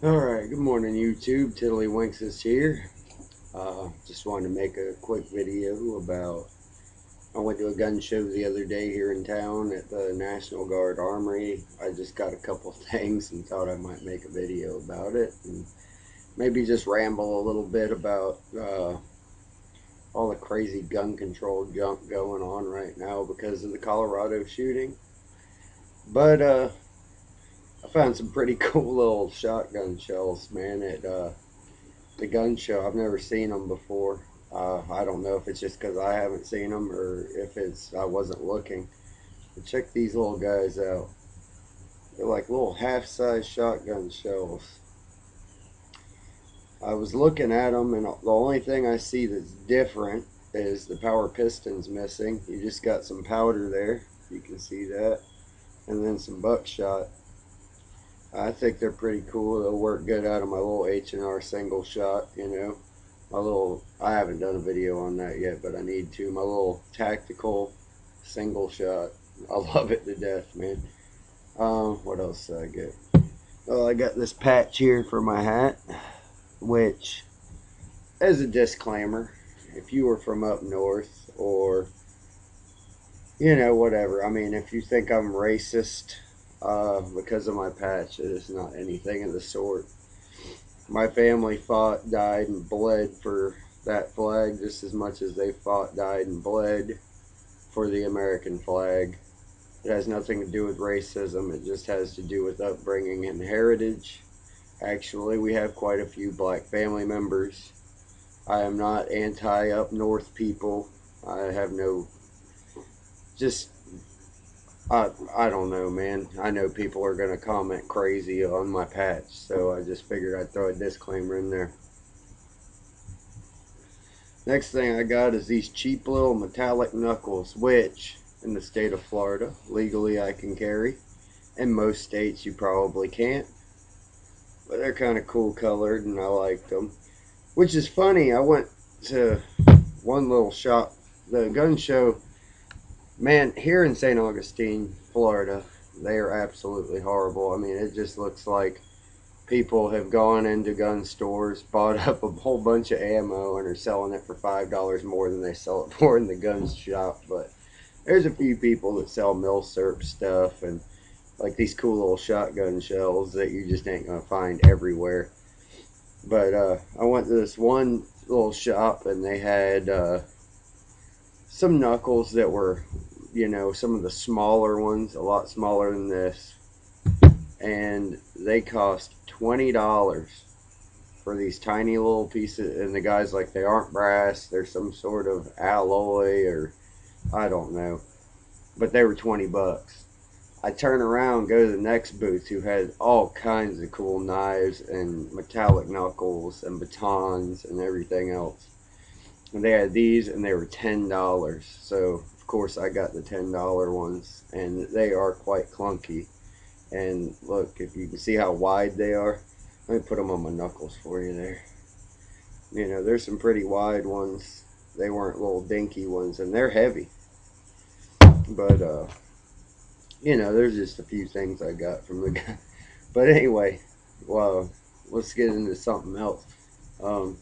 Alright, good morning YouTube. Tiddlywinks is here. Just wanted to make a quick video about, I went to a gun show the other day here in town at the National Guard Armory. I just got a couple things and thought I might make a video about it and maybe just ramble a little bit about all the crazy gun control junk going on right now because of the Colorado shooting. But I found some pretty cool little shotgun shells, man, at the gun show. I've never seen them before. I don't know if it's just because I haven't seen them or if it's I wasn't looking. But check these little guys out. They're like little half-size shotgun shells. I was looking at them, and the only thing I see that's different is the power piston's missing. You just got some powder there. You can see that. And then some buckshot. I think they're pretty cool. They'll work good out of my little H&R single shot, you know. I haven't done a video on that yet, but I need to. My little tactical single shot. I love it to death, man. What else did I get? Oh, I got this patch here for my hat, which, as a disclaimer, if you were from up north or, you know, whatever. I mean, if you think I'm racist because of my patch, it is not anything of the sort. My family fought, died, and bled for that flag just as much as they fought, died, and bled for the American flag. It has nothing to do with racism. It just has to do with upbringing and heritage. Actually, we have quite a few black family members. I am not anti-up north people. I have no, just, I don't know, man. I know people are going to comment crazy on my patch, so I just figured I'd throw a disclaimer in there. Next thing I got is these cheap little metallic knuckles, which in the state of Florida, legally I can carry. In most states you probably can't. But they're kind of cool colored and I like them. Which is funny, I went to one little shop, the gun show, man, here in St. Augustine, Florida, they are absolutely horrible. I mean, it just looks like people have gone into gun stores, bought up a whole bunch of ammo, and are selling it for $5 more than they sell it for in the gun shop. But there's a few people that sell milsurp stuff and like these cool little shotgun shells that you just ain't gonna find everywhere. But I went to this one little shop and they had some knuckles that were, you know, some of the smaller ones, a lot smaller than this, and they cost $20 for these tiny little pieces. And the guy's like, they aren't brass, they're some sort of alloy or I don't know, but they were 20 bucks. I turn around, go to the next booth who had all kinds of cool knives and metallic knuckles and batons and everything else. And they had these and they were $10. So of course I got the $10 ones and they are quite clunky. And look, if you can see how wide they are, let me put them on my knuckles for you there. You know, there's some pretty wide ones. They weren't little dinky ones and they're heavy. But you know, there's just a few things I got from the guy. But anyway, well, let's get into something else. Um,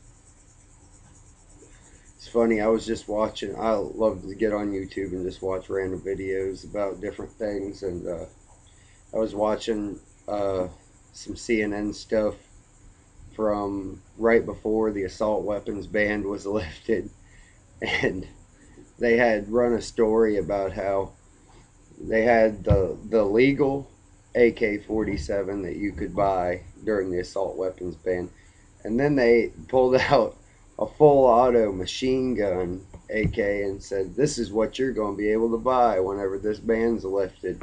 it's funny, I was just watching, I love to get on YouTube and just watch random videos about different things. And I was watching some CNN stuff from right before the assault weapons ban was lifted. And they had run a story about how they had the legal AK-47 that you could buy during the assault weapons ban, and then they pulled out a full auto machine gun AK and said, this is what you're going to be able to buy whenever this ban's lifted.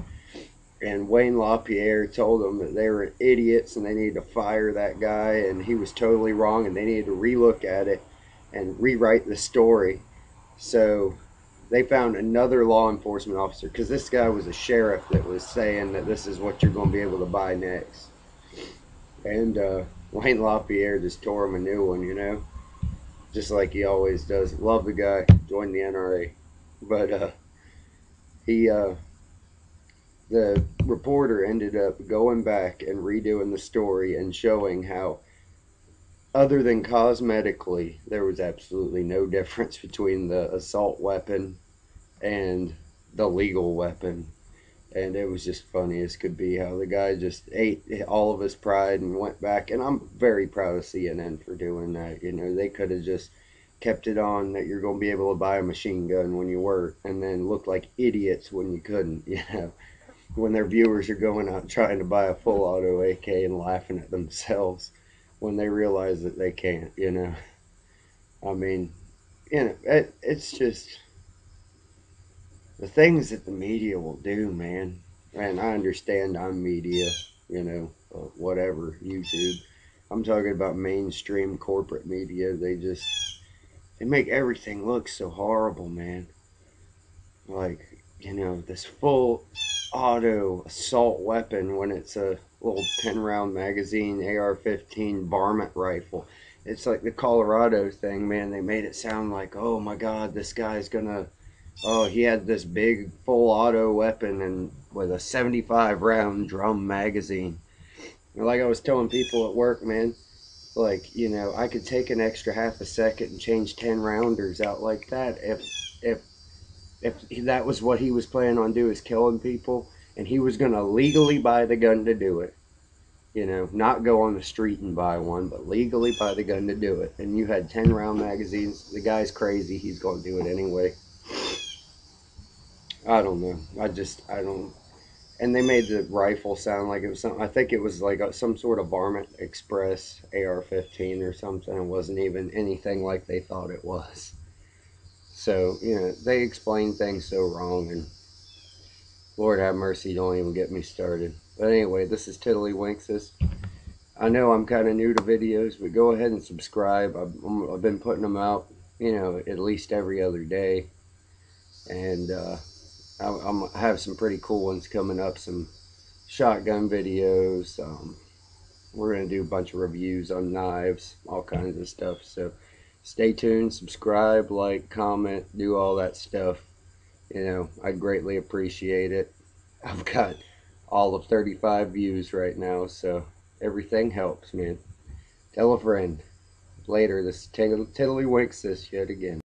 And Wayne LaPierre told them that they were idiots and they needed to fire that guy, and he was totally wrong, and they needed to relook at it and rewrite the story. So they found another law enforcement officer, because this guy was a sheriff that was saying that this is what you're going to be able to buy next. And Wayne LaPierre just tore him a new one, you know, just like he always does. Love the guy, joined the NRA. But he the reporter ended up going back and redoing the story and showing how, other than cosmetically, there was absolutely no difference between the assault weapon and the legal weapon. And it was just funny as could be how the guy just ate all of his pride and went back. And I'm very proud of CNN for doing that. You know, they could have just kept it on that you're going to be able to buy a machine gun when you work, and then look like idiots when you couldn't. You know, when their viewers are going out trying to buy a full auto AK and laughing at themselves when they realize that they can't. You know, I mean, it's just the things that the media will do, man. And I understand I'm media, you know, whatever, YouTube. I'm talking about mainstream corporate media. They make everything look so horrible, man. Like, you know, this full auto assault weapon when it's a little 10 round magazine AR-15 varmint rifle. It's like the Colorado thing, man. They made it sound like, oh my God, this guy's gonna, oh, he had this big full auto weapon and with a 75 round drum magazine. And like I was telling people at work, man, like, you know, I could take an extra half a second and change 10 rounders out like that if if that was what he was planning on doing, is killing people, and he was going to legally buy the gun to do it. You know, not go on the street and buy one, but legally buy the gun to do it. And you had 10 round magazines. The guy's crazy. He's going to do it anyway. I don't know. I don't. And they made the rifle sound like it was some. I think it was like some sort of Varmint Express AR-15 or something. It wasn't even anything like they thought it was. So, you know, they explain things so wrong, and Lord have mercy, don't even get me started. But anyway, this is Tiddlywinks. I know I'm kind of new to videos, but go ahead and subscribe. I've been putting them out, you know, at least every other day. And I have some pretty cool ones coming up, some shotgun videos. We're going to do a bunch of reviews on knives, all kinds of stuff. So stay tuned, subscribe, like, comment, do all that stuff. You know, I'd greatly appreciate it. I've got all of 35 views right now, so everything helps, man. Tell a friend. Later, this Tiddlywinks this yet again.